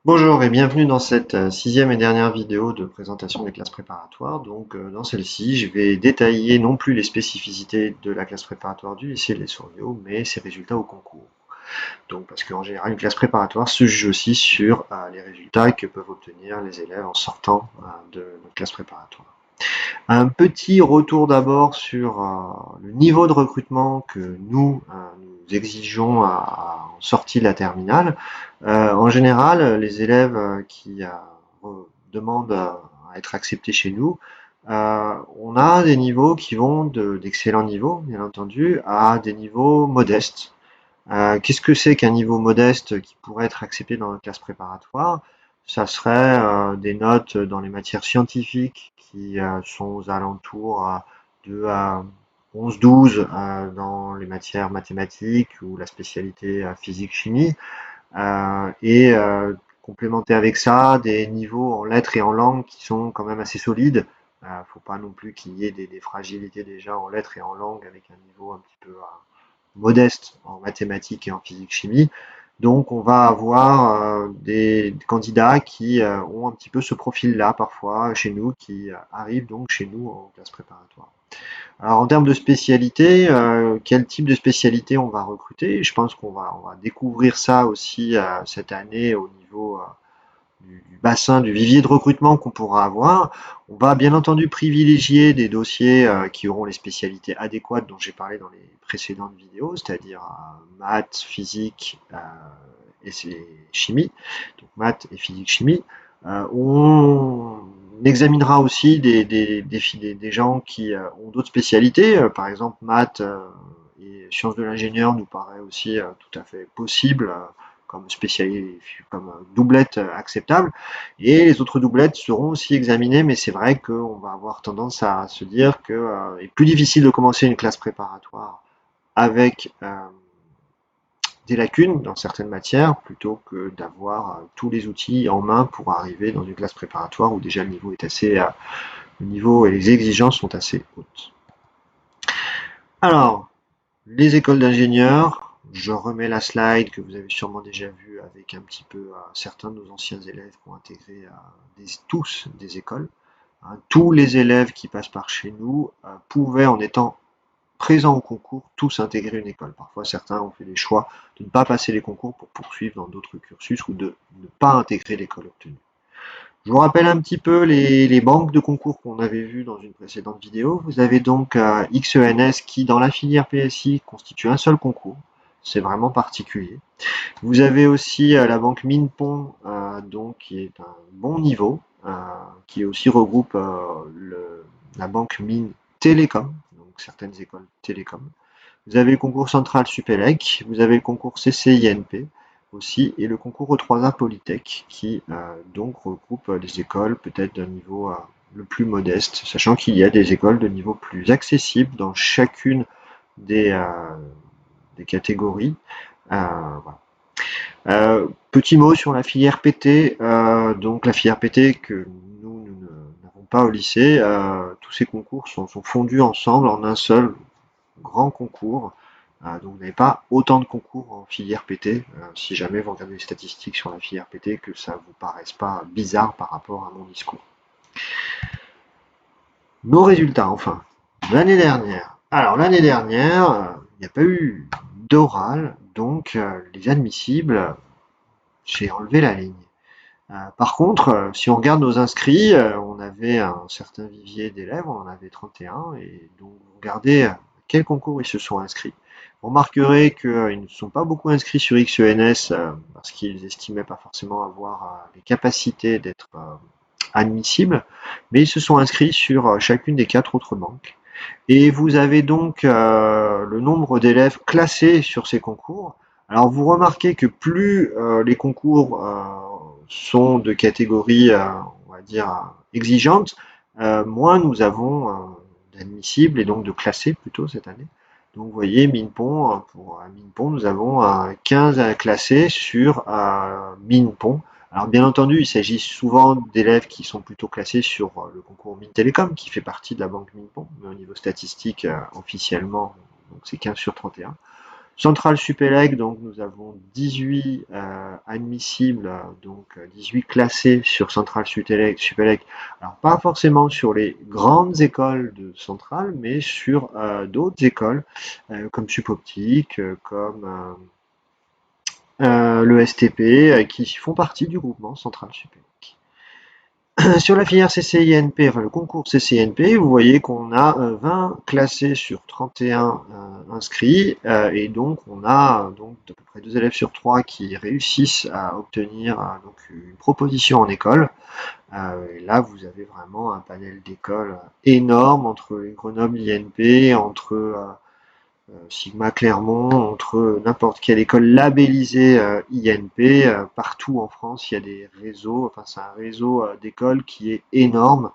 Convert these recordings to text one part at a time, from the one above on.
Bonjour et bienvenue dans cette sixième et dernière vidéo de présentation des classes préparatoires. Dans celle-ci, je vais détailler non plus les spécificités de la classe préparatoire du lycée Les Souriaux, mais ses résultats au concours. Donc parce qu'en général, une classe préparatoire se juge aussi sur les résultats que peuvent obtenir les élèves en sortant de notre classe préparatoire. Un petit retour d'abord sur le niveau de recrutement que nous exigeons en sortie de la terminale. En général, les élèves qui demandent à être acceptés chez nous, on a des niveaux qui vont d'excellents niveaux, bien entendu, à des niveaux modestes. Qu'est-ce que c'est qu'un niveau modeste qui pourrait être accepté dans une classe préparatoire? Ça serait des notes dans les matières scientifiques qui sont aux alentours de 11-12 dans les matières mathématiques ou la spécialité physique-chimie. Complémenter avec ça des niveaux en lettres et en langue qui sont quand même assez solides. Faut pas non plus qu'il y ait des fragilités déjà en lettres et en langue avec un niveau un petit peu modeste en mathématiques et en physique-chimie. Donc on va avoir des candidats qui ont un petit peu ce profil-là parfois chez nous, qui arrivent donc chez nous en classe préparatoire. Alors en termes de spécialité, quel type de spécialité on va recruter? Je pense qu'on va découvrir ça aussi cette année au niveau du bassin, du vivier de recrutement qu'on pourra avoir. On va bien entendu privilégier des dossiers qui auront les spécialités adéquates dont j'ai parlé dans les précédentes vidéos, c'est-à-dire maths, physique et chimie, donc maths et physique chimie. On examinera aussi des gens qui ont d'autres spécialités, par exemple maths et sciences de l'ingénieur nous paraît aussi tout à fait possible comme spécialité, comme doublette acceptable. Et les autres doublettes seront aussi examinées, mais c'est vrai qu'on va avoir tendance à se dire que est plus difficile de commencer une classe préparatoire avec des lacunes dans certaines matières plutôt que d'avoir tous les outils en main pour arriver dans une classe préparatoire où déjà le niveau est assez, le niveau et les exigences sont assez hautes. Alors, les écoles d'ingénieurs, je remets la slide que vous avez sûrement déjà vue avec un petit peu certains de nos anciens élèves qui ont intégré tous des écoles. Hein. Tous les élèves qui passent par chez nous pouvaient, en étant présents au concours, tous intégrer une école. Parfois, certains ont fait des choix de ne pas passer les concours pour poursuivre dans d'autres cursus ou de ne pas intégrer l'école obtenue. Je vous rappelle un petit peu les banques de concours qu'on avait vues dans une précédente vidéo. Vous avez donc XENS qui, dans la filière PSI, constitue un seul concours. C'est vraiment particulier. Vous avez aussi la banque Minpon, donc qui est un bon niveau, qui aussi regroupe la banque Mine Télécom, donc certaines écoles télécom. Vous avez le concours central Supélec, vous avez le concours CCINP aussi, et le concours E3A Polytech, qui donc regroupe des écoles peut-être d'un niveau le plus modeste, sachant qu'il y a des écoles de niveau plus accessible dans chacune des, des catégories. Voilà. Petit mot sur la filière PT, donc la filière PT que nous n'avons pas au lycée, tous ces concours sont fondus ensemble en un seul grand concours. Donc vous n'avez pas autant de concours en filière PT, si jamais vous regardez les statistiques sur la filière PT, que ça vous paraisse pas bizarre par rapport à mon discours. Nos résultats, enfin, l'année dernière. Alors l'année dernière, il n'y a pas eu d'oral, donc les admissibles, j'ai enlevé la ligne. Par contre, si on regarde nos inscrits, on avait un certain vivier d'élèves, on en avait 31, et donc vous regardez quel concours ils se sont inscrits. Vous remarquerez qu'ils ne sont pas beaucoup inscrits sur XENS parce qu'ils estimaient pas forcément avoir les capacités d'être admissibles, mais ils se sont inscrits sur chacune des 4 autres banques. Et vous avez donc le nombre d'élèves classés sur ces concours. Alors vous remarquez que plus les concours sont de catégorie, on va dire, exigeante, moins nous avons d'admissibles et donc de classés plutôt cette année. Donc vous voyez, Minpon, pour Minpon, nous avons 15 classés sur Minpon. Alors bien entendu, il s'agit souvent d'élèves qui sont plutôt classés sur le concours Mines Télécom, qui fait partie de la banque Minpon, mais au niveau statistique, officiellement, donc c'est 15 sur 31. Centrale Supélec, donc nous avons 18 admissibles, donc 18 classés sur Centrale Supélec. Alors pas forcément sur les grandes écoles de Centrale, mais sur d'autres écoles comme Supoptique, comme le STP, qui font partie du groupement Centrale Supélec. Sur la filière CCINP, enfin le concours CCINP, vous voyez qu'on a 20 classés sur 31 inscrits, et donc on a donc à peu près 2 élèves sur 3 qui réussissent à obtenir donc une proposition en école. Et là, vous avez vraiment un panel d'écoles énorme entre les Grenoble INP, entre Sigma Clermont, entre n'importe quelle école labellisée INP, partout en France, il y a des réseaux, enfin c'est un réseau d'écoles qui est énorme,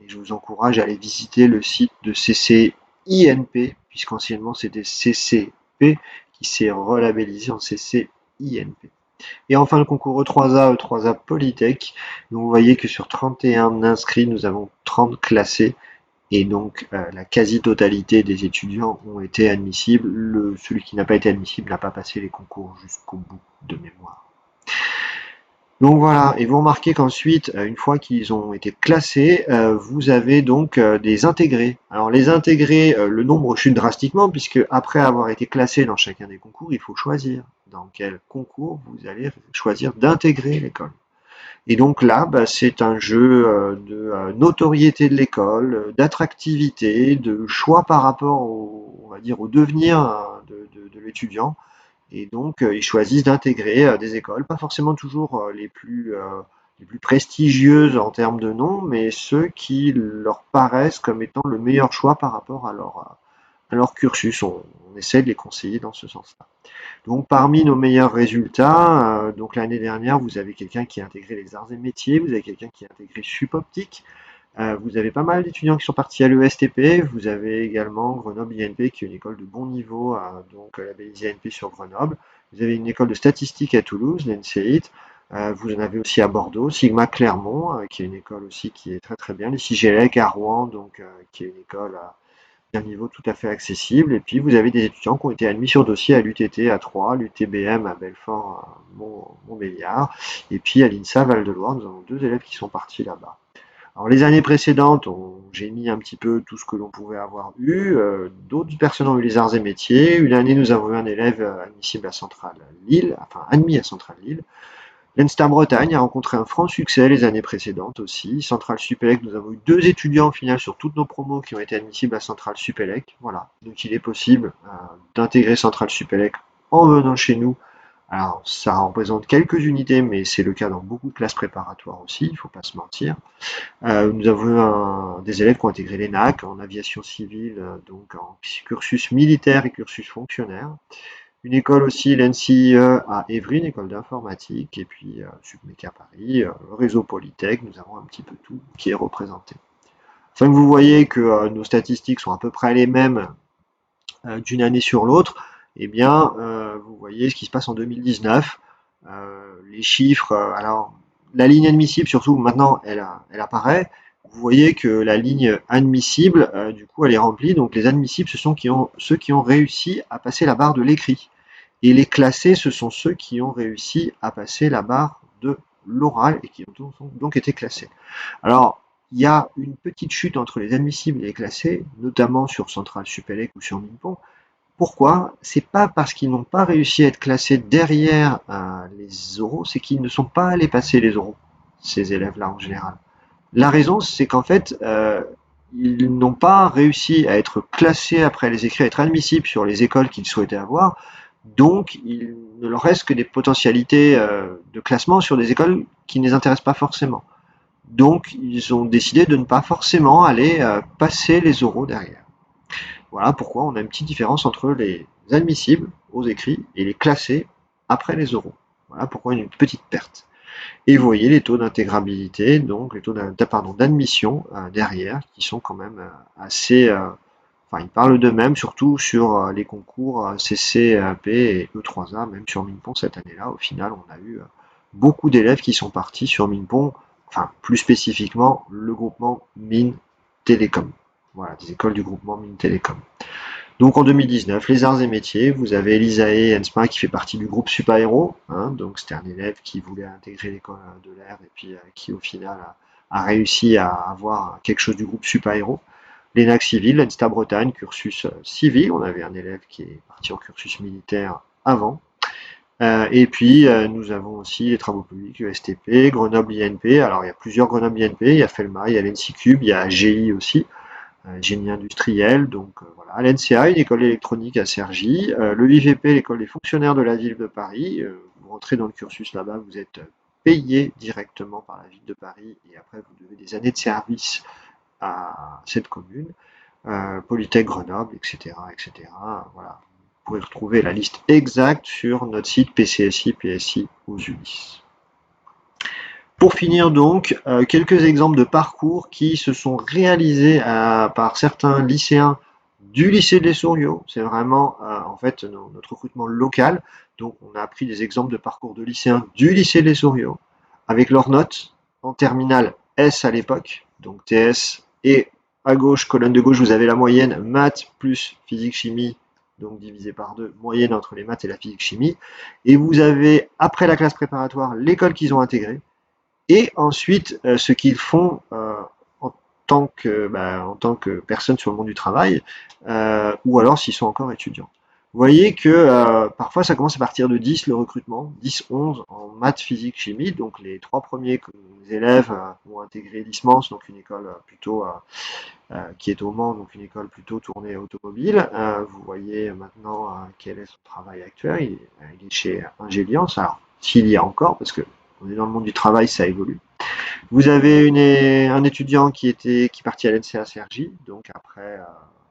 et je vous encourage à aller visiter le site de CCINP, puisqu'anciennement c'était CCP, qui s'est relabellisé en CCINP. Et enfin le concours E3A, E3A Polytech, donc vous voyez que sur 31 inscrits, nous avons 30 classés, et donc la quasi-totalité des étudiants ont été admissibles. Celui qui n'a pas été admissible n'a pas passé les concours jusqu'au bout de mémoire. Donc voilà, et vous remarquez qu'ensuite, une fois qu'ils ont été classés, vous avez donc des intégrés. Alors les intégrés, le nombre chute drastiquement, puisque après avoir été classé dans chacun des concours, il faut choisir dans quel concours vous allez choisir d'intégrer l'école. Et donc là, c'est un jeu de notoriété de l'école, d'attractivité, de choix par rapport au, on va dire, au devenir de l'étudiant. Et donc, ils choisissent d'intégrer des écoles, pas forcément toujours les plus prestigieuses en termes de nom, mais ceux qui leur paraissent comme étant le meilleur choix par rapport à leur cursus. On essaie de les conseiller dans ce sens-là. Donc parmi nos meilleurs résultats, donc l'année dernière, vous avez quelqu'un qui a intégré les arts et métiers, vous avez quelqu'un qui a intégré Supoptique, vous avez pas mal d'étudiants qui sont partis à l'ESTP, vous avez également Grenoble INP qui est une école de bon niveau, donc labellisée INP sur Grenoble, vous avez une école de statistique à Toulouse, l'ENSEIT, vous en avez aussi à Bordeaux, Sigma Clermont, qui est une école aussi qui est très très bien, les CIGELEC à Rouen, donc qui est une école d'un niveau tout à fait accessible. Et puis vous avez des étudiants qui ont été admis sur dossier à l'UTT à Troyes, l'UTBM à Belfort, à Montbéliard, et puis à l'INSA Val-de-Loire, nous avons 2 élèves qui sont partis là-bas. Alors les années précédentes, j'ai mis un petit peu tout ce que l'on pouvait avoir eu. D'autres personnes ont eu les arts et métiers. Une année, nous avons eu un élève admissible à Centrale Lille, enfin admis à Centrale Lille. L'Enstar Bretagne a rencontré un franc succès les années précédentes aussi. Centrale Supélec, nous avons eu 2 étudiants au final sur toutes nos promos qui ont été admissibles à Centrale Supélec. Voilà, donc il est possible d'intégrer Centrale Supélec en venant chez nous. Alors ça représente quelques unités, mais c'est le cas dans beaucoup de classes préparatoires aussi, il ne faut pas se mentir. Nous avons des élèves qui ont intégré l'ENAC en aviation civile, donc en cursus militaire et cursus fonctionnaire. Une école aussi, l'NCIE à Évry, une école d'informatique, et puis Submec à Paris, le réseau Polytech, nous avons un petit peu tout qui est représenté. Enfin, vous voyez que nos statistiques sont à peu près les mêmes d'une année sur l'autre, eh bien, vous voyez ce qui se passe en 2019. Les chiffres, alors, la ligne admissible, surtout maintenant, elle apparaît. Vous voyez que la ligne admissible, du coup, elle est remplie. Donc, les admissibles, ce sont ceux qui ont réussi à passer la barre de l'écrit. Et les classés, ce sont ceux qui ont réussi à passer la barre de l'oral et qui ont donc été classés. Alors, il y a une petite chute entre les admissibles et les classés, notamment sur Centrale Supélec ou sur Minpon. Pourquoi? C'est pas parce qu'ils n'ont pas réussi à être classés derrière les oraux, c'est qu'ils ne sont pas allés passer les oraux, ces élèves-là en général. La raison, c'est qu'en fait, ils n'ont pas réussi à être classés après les écrits, à être admissibles sur les écoles qu'ils souhaitaient avoir, donc il ne leur reste que des potentialités de classement sur des écoles qui ne les intéressent pas forcément. Donc ils ont décidé de ne pas forcément aller passer les oraux derrière. Voilà pourquoi on a une petite différence entre les admissibles aux écrits et les classés après les oraux. Voilà pourquoi il y a une petite perte. Et vous voyez les taux d'intégrabilité, donc les taux d'admission derrière, qui sont quand même assez... enfin, ils parlent d'eux-mêmes, surtout sur les concours CCAP et E3A, même sur Minpon cette année-là. Au final, on a eu beaucoup d'élèves qui sont partis sur Minpon, enfin, plus spécifiquement, le groupement Mines Télécom. Voilà, des écoles du groupement Mines Télécom. Donc en 2019, les arts et métiers, vous avez Elisae Hensma qui fait partie du groupe Super Héros, hein, donc c'était un élève qui voulait intégrer l'école de l'air et puis qui au final a réussi à avoir quelque chose du groupe Super Héros. L'ENAC civil, l'ENSTA Bretagne, cursus civil, on avait un élève qui est parti en cursus militaire avant. Et puis nous avons aussi les travaux publics, ESTP, Grenoble INP, alors il y a plusieurs Grenoble INP, il y a FELMA, il y a l'ENSICUB, il y a GI aussi, génie industriel, donc voilà, l'NCA, une école électronique à Cergy, le IVP, l'école des fonctionnaires de la ville de Paris, vous rentrez dans le cursus là-bas, vous êtes payé directement par la ville de Paris et après vous devez des années de service à cette commune, Polytech Grenoble, etc., etc. Voilà. Vous pouvez retrouver la liste exacte sur notre site PCSI, PSI aux ULIS. Pour finir donc, quelques exemples de parcours qui se sont réalisés par certains lycéens du lycée de l'Essouriau. C'est vraiment en fait notre recrutement local. Donc on a pris des exemples de parcours de lycéens du lycée de l'Essouriau avec leurs notes en terminale S à l'époque, donc TS, et à gauche, colonne de gauche, vous avez la moyenne maths plus physique-chimie, donc divisé par 2, moyenne entre les maths et la physique-chimie. Et vous avez, après la classe préparatoire, l'école qu'ils ont intégrée, et ensuite ce qu'ils font en en tant que personne sur le monde du travail, ou alors s'ils sont encore étudiants. Vous voyez que parfois ça commence à partir de 10 le recrutement, 10, 11 en maths, physique, chimie, donc les 3 premiers élèves ont intégré l'ISMANS, donc une école plutôt qui est au Mans, donc une école plutôt tournée automobile. Vous voyez maintenant quel est son travail actuel, il est chez Ingéliance, alors s'il y a encore, parce que on est dans le monde du travail, ça évolue. Vous avez un étudiant qui partit à l'NCA Cergy, donc après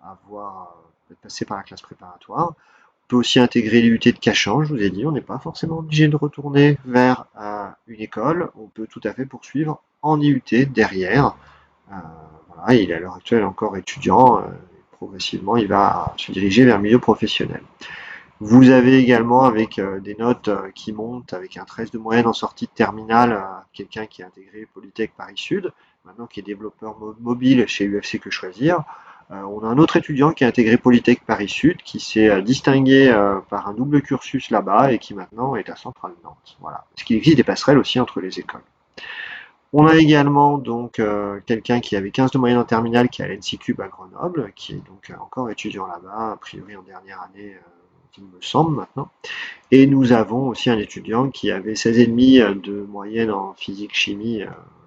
avoir passé par la classe préparatoire. On peut aussi intégrer l'UT de Cachan, je vous ai dit, on n'est pas forcément obligé de retourner vers une école, on peut tout à fait poursuivre en IUT derrière. Voilà, il est à l'heure actuelle encore étudiant, progressivement il va se diriger vers le milieu professionnel. Vous avez également avec des notes qui montent avec un 13 de moyenne en sortie de terminale, quelqu'un qui a intégré Polytech Paris Sud, maintenant qui est développeur mobile chez UFC Que Choisir. On a un autre étudiant qui a intégré Polytech Paris Sud, qui s'est distingué par un double cursus là-bas et qui maintenant est à Centrale Nantes. Voilà. Parce qu'il existe des passerelles aussi entre les écoles. On a également donc quelqu'un qui avait 15 de moyenne en terminale qui est à l'NCCube à Grenoble, qui est donc encore étudiant là-bas, a priori en dernière année, il me semble maintenant. Et nous avons aussi un étudiant qui avait 16,5 de moyenne en physique, chimie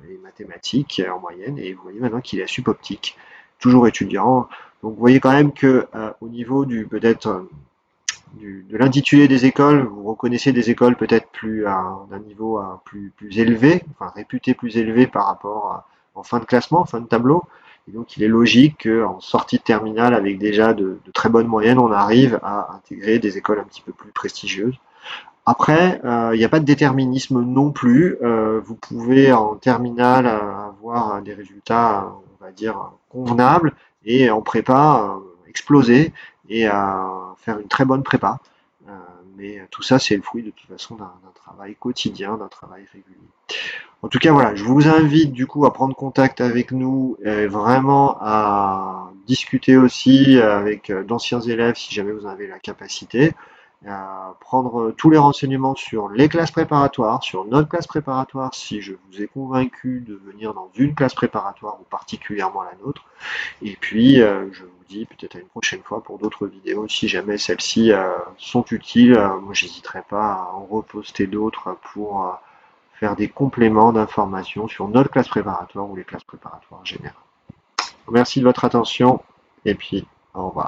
et mathématiques en moyenne, et vous voyez maintenant qu'il est à Sup Optique, toujours étudiant. Donc vous voyez quand même que au niveau du peut-être de l'intitulé des écoles, vous reconnaissez des écoles peut-être plus d'un niveau plus élevé, enfin réputé plus élevé par rapport en fin de classement, en fin de tableau. Et donc il est logique qu'en sortie de terminale, avec déjà de très bonnes moyennes, on arrive à intégrer des écoles un petit peu plus prestigieuses. Après, il n'y a pas de déterminisme non plus. Vous pouvez en terminale avoir des résultats, on va dire, convenables, et en prépa exploser et faire une très bonne prépa. Euh, mais tout ça, c'est le fruit de toute façon d'un travail quotidien, d'un travail régulier. En tout cas, voilà, je vous invite du coup à prendre contact avec nous et vraiment à discuter aussi avec d'anciens élèves si jamais vous en avez la capacité, à prendre tous les renseignements sur les classes préparatoires, sur notre classe préparatoire si je vous ai convaincu de venir dans une classe préparatoire ou particulièrement la nôtre. Et puis, je vous dis peut-être à une prochaine fois pour d'autres vidéos si jamais celles-ci sont utiles. Moi, j'hésiterai pas à en reposter d'autres pour faire des compléments d'informations sur notre classe préparatoire ou les classes préparatoires générales. Merci de votre attention et puis au revoir.